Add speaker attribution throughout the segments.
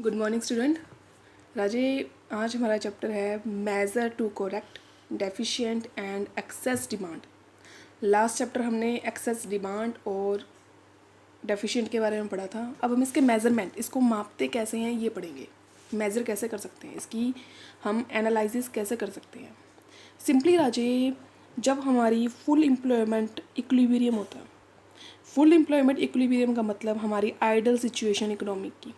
Speaker 1: Good morning student. राजे, आज हमारा chapter है measure to correct deficient and excess demand. Last chapter हमने excess demand और डेफिशिएंट के बारे में पढ़ा था। अब हम इसके मेज़रमेंट, इसको मापते कैसे हैं ये पढ़ेंगे। मेज़र कैसे कर सकते हैं, इसकी हम एनालिसिस कैसे कर सकते हैं। सिंपली राजे, जब हमारी फुल एम्प्लॉयमेंट इक्विलिब्रियम होता है, फुल एम्प्लॉयमेंट इक्विलिब्रियम का मतलब हमारी आइडल सिचुएशन इकोनॉमिक की।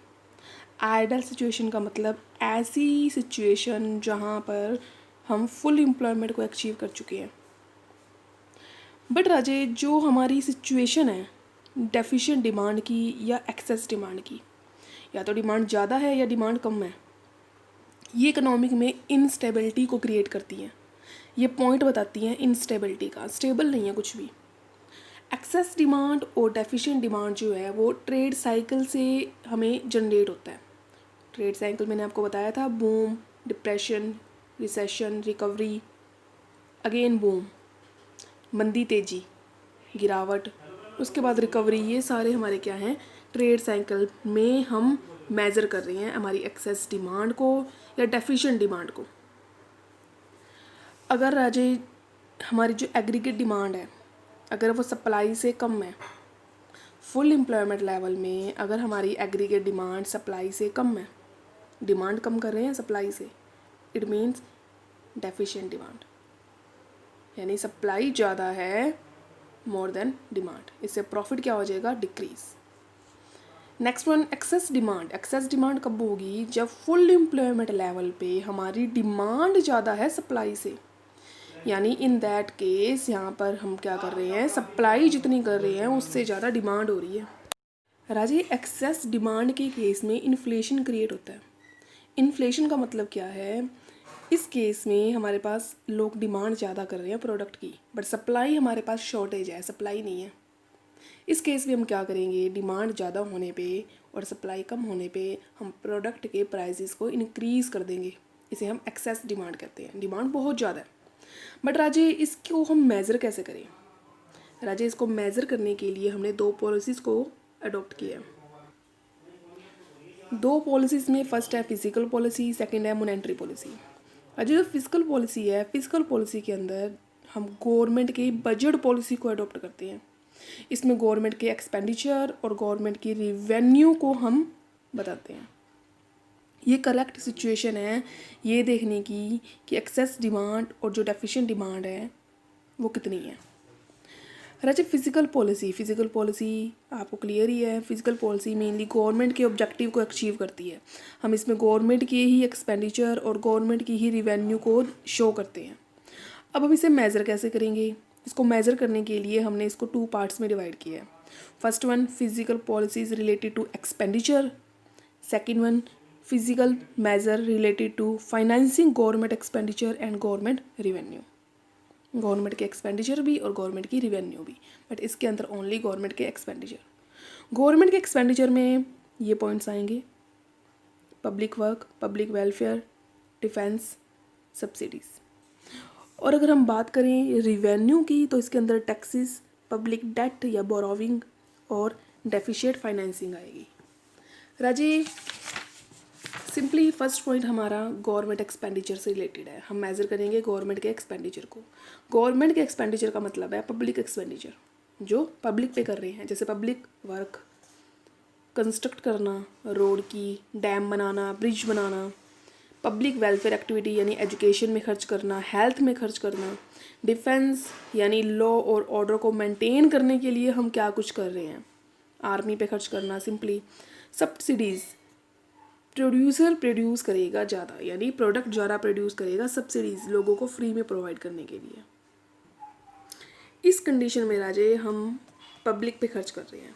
Speaker 1: आइडल सिचुएशन का मतलब ऐसी सिचुएशन जहाँ पर हम फुल एम्प्लॉयमेंट को अचीव कर चुके हैं। बट राजे, जो हमारी सिचुएशन है डेफिशिएंट डिमांड की या एक्सेस डिमांड की, या तो डिमांड ज़्यादा है या डिमांड कम है, ये इकोनॉमिक में इनस्टेबिलिटी को क्रिएट करती हैं। ये पॉइंट बताती हैं इनस्टेबिलिटी का, स्टेबल नहीं है कुछ भी। एक्सेस डिमांड और डेफिशिएंट डिमांड जो है वो ट्रेड साइकिल से हमें जनरेट होता है। ट्रेड साइकिल मैंने आपको बताया था, boom, depression, recession, recovery, again boom, मंदी, तेजी, गिरावट, उसके बाद रिकवरी। ये सारे हमारे क्या हैं, ट्रेड साइकिल में हम मेज़र कर रहे हैं हमारी एक्सेस डिमांड को या डेफिशिएंट डिमांड को। अगर राजे हमारी जो एग्रीगेट डिमांड है अगर वो सप्लाई से कम है, फुल एम्प्लॉयमेंट लेवल में अगर हमारी एग्रीगेट डिमांड सप्लाई से कम है, डिमांड कम कर रहे हैं सप्लाई से, इट मीन्स डेफिशिएंट डिमांड, यानी सप्लाई ज़्यादा है मोर देन डिमांड। इससे प्रॉफिट क्या हो जाएगा, decrease. Next one, excess demand. Excess demand कब होगी, जब फुल एम्प्लॉयमेंट लेवल पे हमारी डिमांड ज़्यादा है सप्लाई से, यानी इन दैट केस यहाँ पर हम क्या कर रहे हैं, सप्लाई जितनी कर रहे हैं उससे ज़्यादा डिमांड हो रही है। राजी, एक्सेस डिमांड के केस में इन्फ्लेशन क्रिएट होता है। इन्फ्लेशन का मतलब क्या है, इस केस में हमारे पास लोग डिमांड ज़्यादा कर रहे हैं प्रोडक्ट की, बट सप्लाई हमारे पास शॉर्टेज है, सप्लाई नहीं है। इस केस में हम क्या करेंगे, डिमांड ज़्यादा होने पे और सप्लाई कम होने पे हम प्रोडक्ट के प्राइसेस को इंक्रीज़ कर देंगे। इसे हम एक्सेस डिमांड कहते हैं। डिमांड बहुत ज़्यादा है, बट राजे इसको हम मेज़र कैसे करें। राजे, इसको मेज़र करने के लिए हमने दो पॉलिसीज़ को अडॉप्ट किया। दो पॉलिसीज़ में फर्स्ट है फिजिकल पॉलिसी, सेकंड है मॉनेटरी पॉलिसी। जो फिजिकल पॉलिसी है, फिजिकल पॉलिसी के अंदर हम गवर्नमेंट की बजट पॉलिसी को अडॉप्ट करते हैं। इसमें गवर्नमेंट के एक्सपेंडिचर और गवर्नमेंट की रिवेन्यू को हम बताते हैं। ये करेक्ट सिचुएशन है ये देखने की कि एक्सेस डिमांड और जो डेफिशिएंट डिमांड है वो कितनी है। राजा, फिजिकल पॉलिसी आपको क्लियर ही है। फिजिकल पॉलिसी मेनली गवर्नमेंट के ऑब्जेक्टिव को अचीव करती है। हम इसमें गवर्नमेंट के ही एक्सपेंडिचर और गवर्नमेंट की ही रिवेन्यू को शो करते हैं। अब हम इसे मेज़र कैसे करेंगे, इसको मेज़र करने के लिए हमने इसको टू पार्ट्स में डिवाइड किया है। First one, physical policies related to expenditure. Second one, physical measure related to financing government expenditure and government revenue. Government के एक्सपेंडिचर भी और गवर्नमेंट की रिवेन्यू भी, बट इसके अंदर ओनली गवर्नमेंट के एक्सपेंडिचर। गवर्नमेंट के एक्सपेंडिचर में ये पॉइंट्स आएंगे, public work, public welfare, defence, subsidies. और अगर हम बात करें रिवेन्यू की तो इसके अंदर टैक्सेस, पब्लिक डेट या बोरोविंग और डेफिशिएंट फाइनेंसिंग आएगी। राजे, सिंपली फर्स्ट पॉइंट हमारा गवर्नमेंट एक्सपेंडिचर से रिलेटेड है। हम मेज़र करेंगे गवर्नमेंट के एक्सपेंडिचर को। गवर्नमेंट के एक्सपेंडिचर का मतलब है पब्लिक एक्सपेंडिचर, जो पब्लिक पे कर रहे हैं, जैसे पब्लिक वर्क, कंस्ट्रक्ट करना, रोड की, डैम बनाना, ब्रिज बनाना, पब्लिक वेलफेयर एक्टिविटी यानी एजुकेशन में खर्च करना, हेल्थ में खर्च करना, डिफेंस यानी लॉ और ऑर्डर को मेंटेन करने के लिए हम क्या कुछ कर रहे हैं, आर्मी पे खर्च करना। सिंपली सब्सिडीज़, प्रोड्यूसर प्रोड्यूस करेगा ज़्यादा, यानी प्रोडक्ट ज़्यादा प्रोड्यूस करेगा, सब्सिडीज़ लोगों को फ्री में प्रोवाइड करने के लिए। इस कंडीशन में राजे हम पब्लिक पे खर्च कर रहे हैं।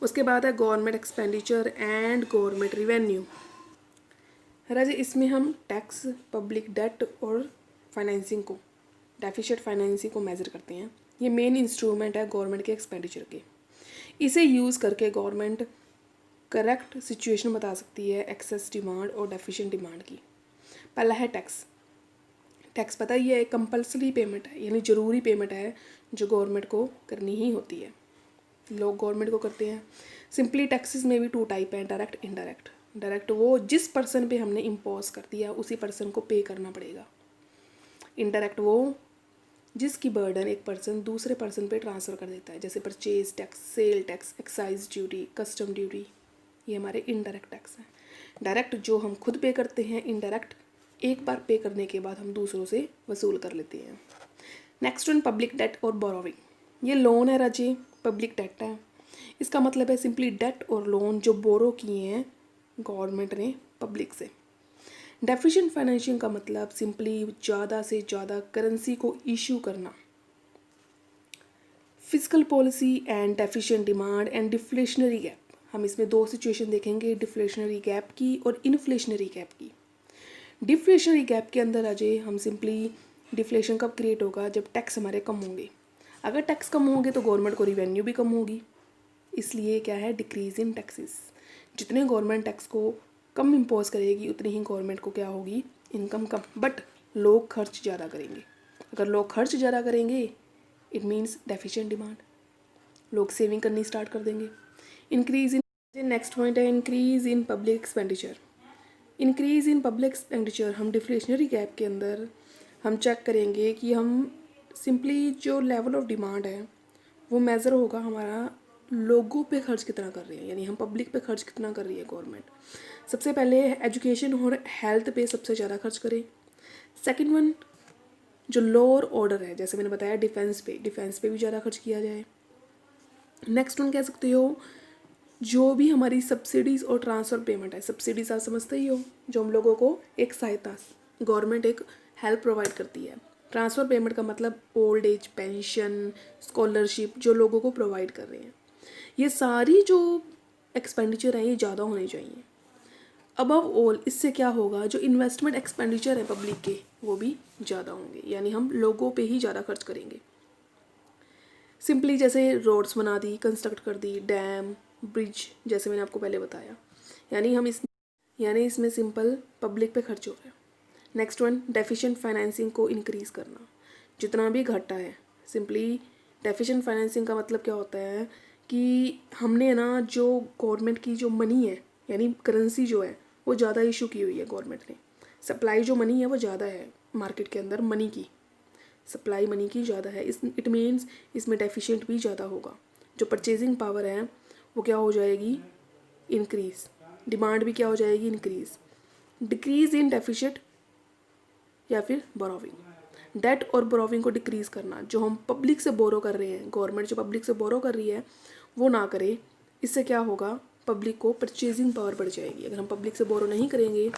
Speaker 1: उसके बाद है government expenditure and government revenue. राजे, इसमें हम टैक्स, पब्लिक डेट और फाइनेंसिंग को, डेफिशिएंट फाइनेंसिंग को मेज़र करते हैं। ये मेन इंस्ट्रूमेंट है गवर्नमेंट के एक्सपेंडिचर के। इसे यूज़ करके गवर्नमेंट करेक्ट सिचुएशन बता सकती है एक्सेस डिमांड और डेफिशिएंट डिमांड की। पहला है टैक्स। टैक्स पता ही है, कंपल्सरी पेमेंट है, यानी ज़रूरी पेमेंट है जो गवर्नमेंट को करनी ही होती है, लोग गवर्नमेंट को करते हैं। सिंपली टैक्सेस में भी टू टाइप है, डायरेक्ट, इनडायरेक्ट। डायरेक्ट वो जिस पर्सन पे हमने इम्पोज कर दिया उसी पर्सन को पे करना पड़ेगा। इनडायरेक्ट वो जिसकी बर्डन एक पर्सन दूसरे पर्सन पे ट्रांसफ़र कर देता है, जैसे purchase tax, sale tax, excise duty, custom duty, ये हमारे इनडायरेक्ट टैक्स हैं। डायरेक्ट जो हम खुद पे करते हैं, इनडायरेक्ट एक बार पे करने के बाद हम दूसरों से वसूल कर लेते हैं। नेक्स्ट वन, पब्लिक डेट और बोरोविंग। ये लोन है राजे, पब्लिक डेट है। इसका मतलब है सिंपली डेट और लोन जो बोरो किए हैं गवर्नमेंट ने पब्लिक से। डेफिशिएंट फाइनेंशिंग का मतलब सिंपली ज़्यादा से ज़्यादा करेंसी को इशू करना। Physical policy and deficient demand and deflationary gap, हम इसमें दो सिचुएशन देखेंगे, डिफ्लेशनरी गैप की और इन्फ्लेशनरी गैप की। डिफ्लेशनरी गैप के अंदर अजय हम सिंपली डिफ्लेशन कब क्रिएट होगा, जब टैक्स हमारे कम होंगे। अगर टैक्स कम होंगे तो गवर्नमेंट को रिवेन्यू भी कम होगी, इसलिए क्या है, डिक्रीज इन टैक्सेस। जितने गवर्नमेंट टैक्स को कम इम्पोज करेगी उतनी ही गवर्नमेंट को क्या होगी, इनकम कम। बट लोग खर्च ज़्यादा करेंगे। अगर लोग खर्च ज़्यादा करेंगे इट मीन्स डेफिशिएंट डिमांड, लोग सेविंग करनी स्टार्ट कर देंगे। इंक्रीज इन, नेक्स्ट पॉइंट है increase in public expenditure. Increase in public expenditure हम डिफ्लेशनरी गैप के अंदर हम चेक करेंगे कि हम सिंपली जो लेवल ऑफ डिमांड है वो मेज़र होगा हमारा लोगों पे खर्च कितना कर रहे हैं, यानी हम पब्लिक पे खर्च कितना कर रही है गवर्नमेंट। सबसे पहले एजुकेशन और हेल्थ पे सबसे ज़्यादा खर्च करें। सेकंड वन जो लोअर ऑर्डर है, जैसे मैंने बताया डिफेंस पे भी ज़्यादा खर्च किया जाए। नेक्स्ट वन कह सकते हो जो भी हमारी सब्सिडीज़ और ट्रांसफ़र पेमेंट है, सब्सिडीज़ आप समझते ही हो, जो हम लोगों को एक सहायता, गवर्नमेंट एक हेल्प प्रोवाइड करती है। ट्रांसफ़र पेमेंट का मतलब ओल्ड एज पेंशन, स्कॉलरशिप जो लोगों को प्रोवाइड कर रहे हैं। ये सारी जो एक्सपेंडिचर हैं ये ज़्यादा होने चाहिए। अबव ऑल इससे क्या होगा, जो इन्वेस्टमेंट एक्सपेंडिचर है पब्लिक के वो भी ज़्यादा होंगे, यानी हम लोगों पे ही ज़्यादा खर्च करेंगे। सिंपली जैसे रोड्स बना दी, कंस्ट्रक्ट कर दी, डैम, ब्रिज, जैसे मैंने आपको पहले बताया, यानी इसमें सिंपल पब्लिक पे खर्च हो रहा है। नेक्स्ट वन डेफिशिएंट फाइनेंसिंग को इंक्रीज़ करना। जितना भी घाटा है, सिंपली डेफिशिएंट फाइनेंसिंग का मतलब क्या होता है कि हमने ना जो गवर्नमेंट की जो मनी है, यानी करेंसी जो है वो ज़्यादा इशू की हुई है गवर्नमेंट ने। सप्लाई जो मनी है वो ज़्यादा है मार्केट के अंदर, मनी की सप्लाई मनी की ज़्यादा है। इट मीन्स इसमें डेफिशिएंट भी ज़्यादा होगा। जो परचेजिंग पावर है वो क्या हो जाएगी, इंक्रीज़। डिमांड भी क्या हो जाएगी, इंक्रीज़। डिक्रीज़ इन डेफिशिएंट या फिर बोरोविंग। डेट और बोरोविंग को डिक्रीज़ करना, जो हम पब्लिक से बोरो कर रहे हैं, गवर्नमेंट जो पब्लिक से बोरो कर रही है वो ना करे। इससे क्या होगा, पब्लिक को परचेजिंग पावर बढ़ जाएगी। अगर हम पब्लिक से बोरो नहीं करेंगे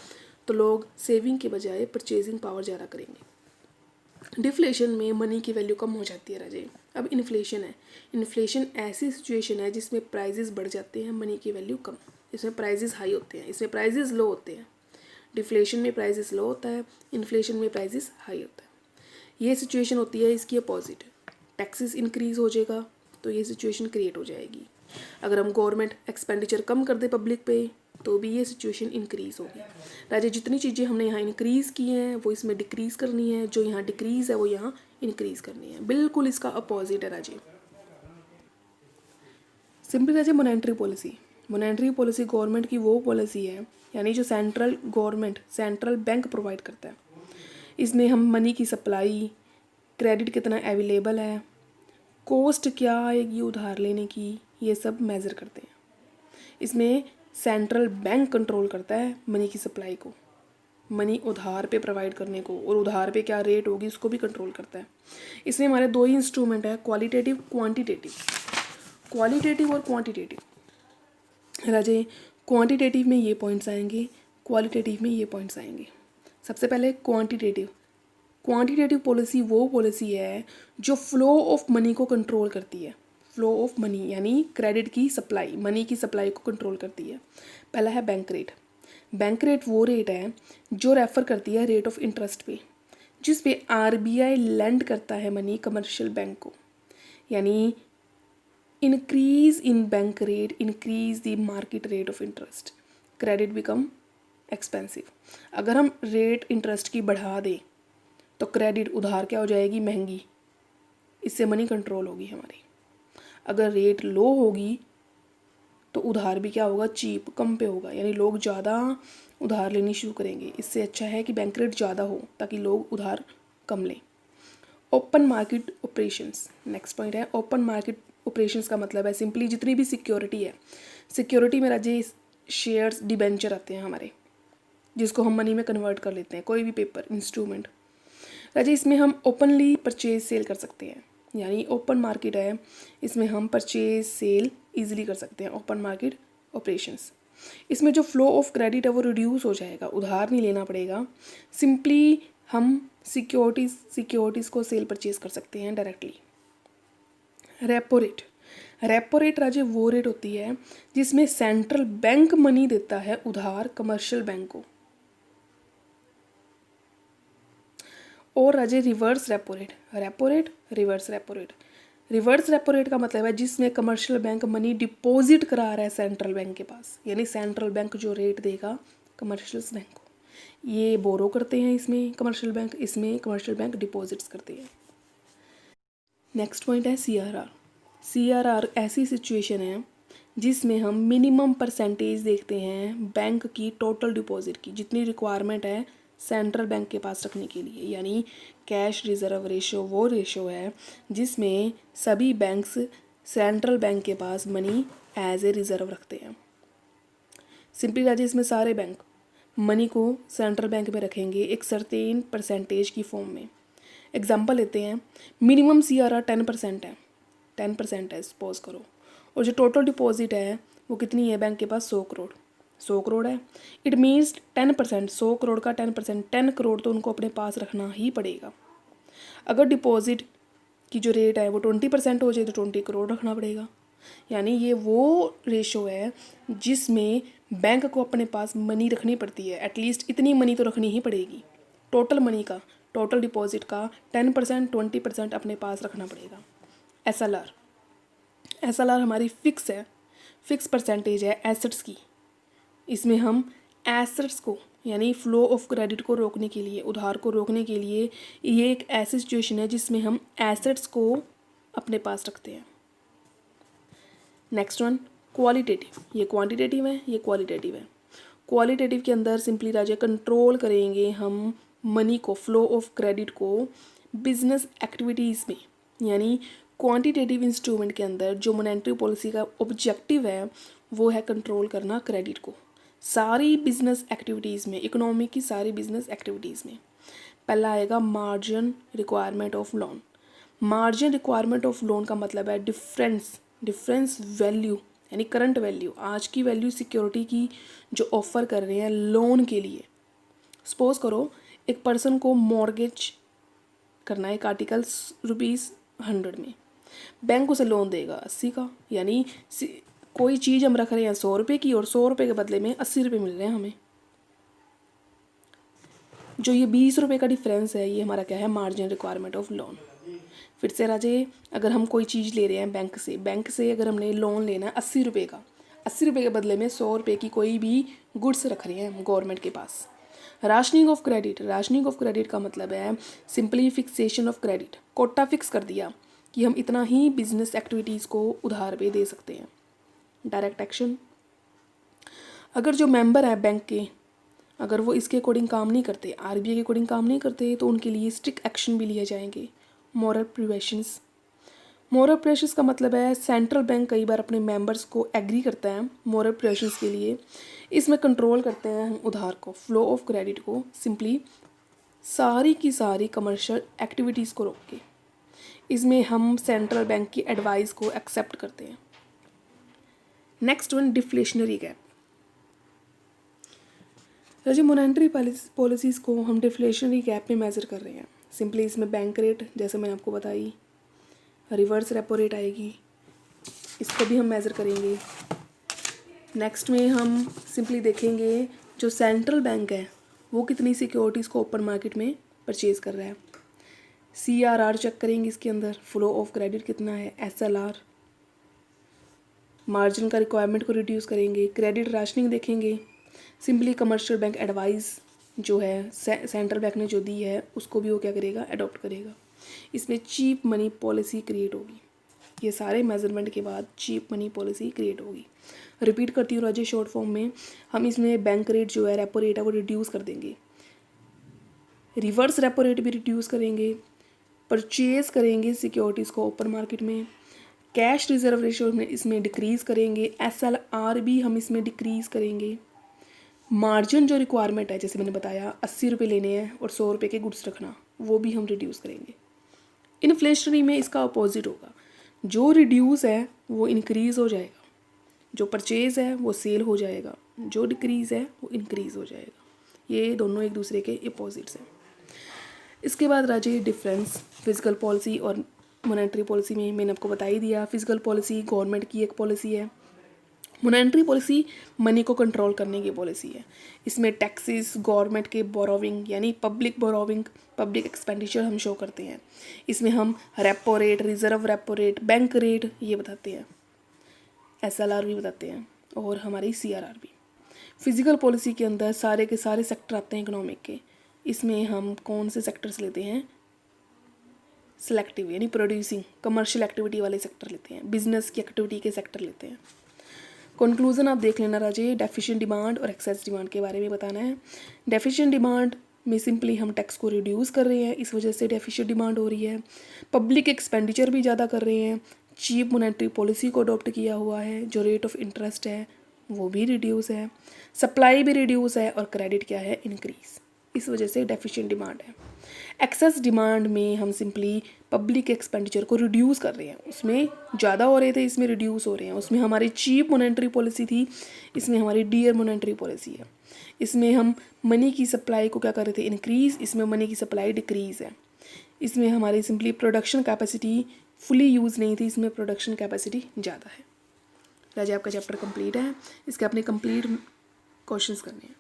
Speaker 1: तो लोग सेविंग के बजाय परचेजिंग पावर ज़्यादा करेंगे। डिफ्लेशन में मनी की वैल्यू कम हो जाती है राजे। अब इन्फ्लेशन है, इन्फ्लेशन ऐसी सिचुएशन है जिसमें प्राइजेस बढ़ जाते हैं, मनी की वैल्यू कम। इसमें प्राइजेस हाई होते हैं, इसमें प्राइजेस लो होते हैं। डिफ्लेशन में प्राइजेस लो होता है, इन्फ्लेशन में प्राइजेस हाई होता है। ये सिचुएशन होती है इसकी अपोजिट, टैक्सेस इंक्रीज़ हो जाएगा तो ये सिचुएशन क्रिएट हो जाएगी। अगर हम गवर्नमेंट एक्सपेंडिचर कम कर दे पब्लिक पे तो भी ये सिचुएशन इंक्रीज़ होगी। राजे जितनी चीज़ें हमने यहाँ इंक्रीज़ की हैं वो इसमें डिक्रीज़ करनी है, जो यहाँ डिक्रीज़ है वो यहाँ इंक्रीज़ करनी है। बिल्कुल इसका अपोजिट है राजे। सिंपल राजे monetary policy. Monetary policy government की वो पॉलिसी है, यानी जो central government, central bank provide करता है। इसमें हम मनी की सप्लाई, क्रेडिट कितना अवेलेबल है, कॉस्ट क्या आएगी उधार लेने की, ये सब मेज़र करते हैं। इसमें सेंट्रल बैंक कंट्रोल करता है मनी की सप्लाई को, मनी उधार पे प्रोवाइड करने को, और उधार पे क्या रेट होगी उसको भी कंट्रोल करता है। इसमें हमारे दो ही इंस्ट्रूमेंट है, क्वालिटेटिव, क्वांटिटेटिव। क्वालिटेटिव और क्वांटिटेटिव राजे, क्वांटिटेटिव में ये पॉइंट्स आएंगे, क्वालिटेटिव में ये पॉइंट्स आएंगे। सबसे पहले क्वांटिटेटिव। क्वांटिटेटिव पॉलिसी वो पॉलिसी है जो फ्लो ऑफ मनी को कंट्रोल करती है। फ्लो ऑफ मनी यानी क्रेडिट की सप्लाई, मनी की सप्लाई को कंट्रोल करती है। पहला है बैंक रेट। बैंक रेट वो रेट है जो रेफर करती है रेट ऑफ इंटरेस्ट पे, जिस पे आरबीआई लेंड करता है मनी कमर्शियल बैंक को। यानी increase in bank rate increase the market rate of interest, credit become expensive. अगर हम रेट इंटरेस्ट की बढ़ा दें तो क्रेडिट उधार क्या हो जाएगी, महंगी, इससे मनी कंट्रोल होगी हमारी। अगर रेट लो होगी तो उधार भी क्या होगा, चीप, कम पे होगा, यानी लोग ज़्यादा उधार लेनी शुरू करेंगे। इससे अच्छा है कि बैंक रेट ज़्यादा हो ताकि लोग उधार कम लें। Open market operations, next point है ओपन मार्केट ऑपरेशंस का मतलब है सिंपली जितनी भी सिक्योरिटी है, सिक्योरिटी में राजे शेयर्स, डिबेंचर आते हैं हमारे, जिसको हम मनी में कन्वर्ट कर लेते हैं, कोई भी पेपर इंस्ट्रूमेंट राजे, इसमें हम ओपनली परचेज सेल कर सकते हैं। यानी ओपन मार्केट है, इसमें हम परचेज सेल ईजिली कर सकते हैं, ओपन मार्केट ऑपरेशंस। इसमें जो फ्लो ऑफ क्रेडिट है वो रिड्यूस हो जाएगा, उधार नहीं लेना पड़ेगा, सिंपली हम सिक्योरिटीज़ को सेल परचेज कर सकते हैं directly. Repo rate, repo rate राजे वो रेट होती है जिसमें सेंट्रल बैंक मनी देता है उधार कमर्शियल बैंक को। और राजे reverse repo rate, repo rate, reverse repo rate. Reverse repo rate का मतलब है जिसमें कमर्शियल बैंक मनी डिपॉजिट करा रहा है सेंट्रल बैंक के पास, यानी सेंट्रल बैंक जो रेट देगा कमर्शियल बैंक को, ये बोरो करते हैं इसमें कमर्शियल बैंक, इसमें कमर्शियल बैंक डिपॉजिट्स करते हैं। नेक्स्ट पॉइंट है सीआरआर। सीआरआर ऐसी सिचुएशन है जिसमें हम मिनिमम परसेंटेज देखते हैं बैंक की टोटल डिपॉजिट की, जितनी रिक्वायरमेंट है सेंट्रल बैंक के पास रखने के लिए, यानी कैश रिजर्व रेशो वो रेशो है जिसमें सभी बैंक्स सेंट्रल बैंक के पास मनी एज ए रिज़र्व रखते हैं। सिंपली राजे इसमें सारे बैंक मनी को सेंट्रल बैंक में रखेंगे एक सर्टेन परसेंटेज की फॉर्म में। एग्जांपल लेते हैं, मिनिमम सीआरआर 10% है, 10% है सपोज करो, और जो टोटल डिपॉजिट है वो कितनी है बैंक के पास, 100 करोड़, 100 करोड़ है। इट मीन्स 10%, 100 करोड़ का 10%, 10 करोड़ तो उनको अपने पास रखना ही पड़ेगा। अगर डिपॉजिट की जो रेट है वो 20% हो जाए तो 20 करोड़ रखना पड़ेगा। यानी ये वो रेशो है जिसमें बैंक को अपने पास मनी रखनी पड़ती है, एटलीस्ट इतनी मनी तो रखनी ही पड़ेगी। टोटल मनी का, टोटल डिपॉजिट का 10%, 20% अपने पास रखना पड़ेगा। एसएलआर, एसएलआर हमारी फिक्स है, फिक्स परसेंटेज है एसेट्स की। इसमें हम एसेट्स को यानी फ्लो ऑफ क्रेडिट को रोकने के लिए, उधार को रोकने के लिए, ये एक ऐसी सिचुएशन है जिसमें हम एसेट्स को अपने पास रखते हैं। नेक्स्ट वन क्वालिटेटिव, ये क्वांटिटेटिव है, ये क्वालिटेटिव है। क्वालिटेटिव के अंदर सिंपली राजा कंट्रोल करेंगे हम मनी को, फ्लो ऑफ क्रेडिट को बिजनेस एक्टिविटीज़ में, यानी क्वांटिटेटिव इंस्ट्रूमेंट के अंदर जो मॉनेटरी पॉलिसी का ऑब्जेक्टिव है वो है कंट्रोल करना क्रेडिट को सारी बिजनेस एक्टिविटीज़ में, इकोनॉमी की सारी बिजनेस एक्टिविटीज़ में। पहला आएगा margin requirement of loan. Margin requirement of loan का मतलब है डिफरेंस वैल्यू, यानी करंट वैल्यू, आज की वैल्यू सिक्योरिटी की जो ऑफ़र कर रहे हैं लोन के लिए। सपोज करो एक पर्सन को मॉर्गेज करना है एक आर्टिकल ₹100 में, बैंक उसे लोन देगा 80 का, यानी कोई चीज़ हम रख रहे हैं 100 रुपये की और 100 रुपये के बदले में 80 रुपये मिल रहे हैं हमें। जो ये 20 रुपये का डिफरेंस है ये हमारा क्या है, मार्जिन रिक्वायरमेंट ऑफ लोन। फिर से राजे, अगर हम कोई चीज़ ले रहे हैं बैंक से अगर हमने लोन लेना है 80 रुपये का, 80 रुपये के बदले में 100 रुपये की कोई भी गुड्स रख रहे हैं गवर्नमेंट के पास। Rationing of credit, rationing of credit का मतलब है simply fixation of credit, quota fix कर दिया कि हम इतना ही बिजनेस एक्टिविटीज़ को उधार पे दे सकते हैं। डायरेक्ट एक्शन, अगर जो मेंबर है बैंक के अगर वो इसके अकॉर्डिंग काम नहीं करते, आरबीआई के अकॉर्डिंग काम नहीं करते, तो उनके लिए स्ट्रिक्ट एक्शन भी लिए जाएंगे। मॉरल प्रिवेशंस, मॉरल प्रिवेशंस का मतलब है सेंट्रल बैंक कई बार अपने मेंबर्स को एग्री करता है मॉरल प्रिवेशंस के लिए, इसमें कंट्रोल करते हैं हम उधार को, फ्लो ऑफ क्रेडिट को, सिंपली सारी की सारी कमर्शियल एक्टिविटीज़ को रोक के। इसमें हम सेंट्रल बैंक की एडवाइस को एक्सेप्ट करते हैं। नेक्स्ट वन डिफ्लेशनरी गैप, जो मॉनेटरी पॉलिसीज़ को हम डिफ्लेशनरी गैप में मेज़र कर रहे हैं। सिंपली इसमें बैंक रेट जैसे मैंने आपको बताई, रिवर्स रेपो रेट आएगी, इसको भी हम मेज़र करेंगे। नेक्स्ट में हम सिंपली देखेंगे जो सेंट्रल बैंक है वो कितनी सिक्योरिटीज़ को ओपन मार्केट में परचेज़ कर रहा है। सीआरआर चेक करेंगे, इसके अंदर फ्लो ऑफ क्रेडिट कितना है, एसएलआर, मार्जिन का रिक्वायरमेंट को रिड्यूस करेंगे, क्रेडिट राशनिंग देखेंगे, सिंपली कमर्शियल बैंक एडवाइस जो है सेंट्रल बैंक ने जो दी है उसको भी वो क्या करेगा, अडॉप्ट करेगा। इसमें चीप मनी पॉलिसी क्रिएट होगी। ये सारे मेजरमेंट के बाद चीप मनी पॉलिसी क्रिएट होगी। रिपीट करती हूँ राजे शॉर्ट फॉर्म में, हम इसमें बैंक रेट जो है, रेपो रेट है, वो रिड्यूस कर देंगे, रिवर्स रेपो रेट भी रिड्यूस करेंगे, परचेज करेंगे सिक्योरिटीज़ को ओपन मार्केट में, कैश रिजर्व रेशियो में इसमें डिक्रीज़ करेंगे, SLR भी हम इसमें डिक्रीज़ करेंगे, मार्जिन जो रिक्वायरमेंट है जैसे मैंने बताया 80 रुपये लेने हैं और 100 रुपये के गुड्स रखना, वो भी हम रिड्यूस करेंगे। इन्फ्लेशनरी में इसका अपोजिट होगा, जो रिड्यूस है वो इंक्रीज़ हो जाएगा, जो परचेज़ है वो सेल हो जाएगा, जो डिक्रीज़ है वो इंक्रीज़ हो जाएगा। ये दोनों एक दूसरे के अपोजिट्स हैं। इसके बाद राजे डिफरेंस फिजिकल पॉलिसी और मॉनेटरी पॉलिसी में मैंने आपको बता ही दिया। फिजिकल पॉलिसी गवर्नमेंट की एक पॉलिसी है, मॉनेटरी पॉलिसी मनी को कंट्रोल करने की पॉलिसी है। इसमें टैक्सेस, गवर्नमेंट के बोरोविंग यानी पब्लिक बोरोविंग, पब्लिक एक्सपेंडिचर हम शो करते हैं। इसमें हम repo rate, reserve repo rate, bank rate ये बताते हैं, SLR भी बताते हैं और हमारी CRR भी। फिजिकल पॉलिसी के अंदर सारे के सारे सेक्टर आते हैं इकोनॉमिक के। इसमें हम कौन से सेक्टर्स लेते हैं, सिलेक्टिव यानी प्रोड्यूसिंग कमर्शियल एक्टिविटी वाले सेक्टर लेते हैं, बिजनेस की एक्टिविटी के सेक्टर लेते हैं। कंक्लूजन आप देख लेना राजे, डेफिशिएंट डिमांड और एक्सेस डिमांड के बारे में बताना है। डेफिशिएंट डिमांड में सिंपली हम टैक्स को रिड्यूस कर रहे हैं, इस वजह से डेफिशिएंट डिमांड हो रही है। पब्लिक एक्सपेंडिचर भी ज़्यादा कर रहे हैं, चीप मॉनेटरी पॉलिसी को अडॉप्ट किया हुआ है, जो रेट ऑफ इंटरेस्ट है वो भी रिड्यूस है, सप्लाई भी रिड्यूस है और क्रेडिट क्या है, इंक्रीज, इस वजह से डेफिशिएंट डिमांड है। एक्सेस डिमांड में हम सिंपली पब्लिक एक्सपेंडिचर को रिड्यूस कर रहे हैं, उसमें ज़्यादा हो रहे थे, इसमें रिड्यूस हो रहे हैं। उसमें हमारी चीप मॉनेटरी पॉलिसी थी, इसमें हमारी डियर मॉनेटरी पॉलिसी है। इसमें हम मनी की सप्लाई को क्या कर रहे थे, इंक्रीज़, इसमें मनी की सप्लाई डिक्रीज़ है। इसमें हमारी simply production capacity fully use नहीं थी, इसमें प्रोडक्शन कैपेसिटी ज़्यादा है। राजा आपका चैप्टर कंप्लीट है, इसके अपने कंप्लीट क्वेश्चंस करने हैं।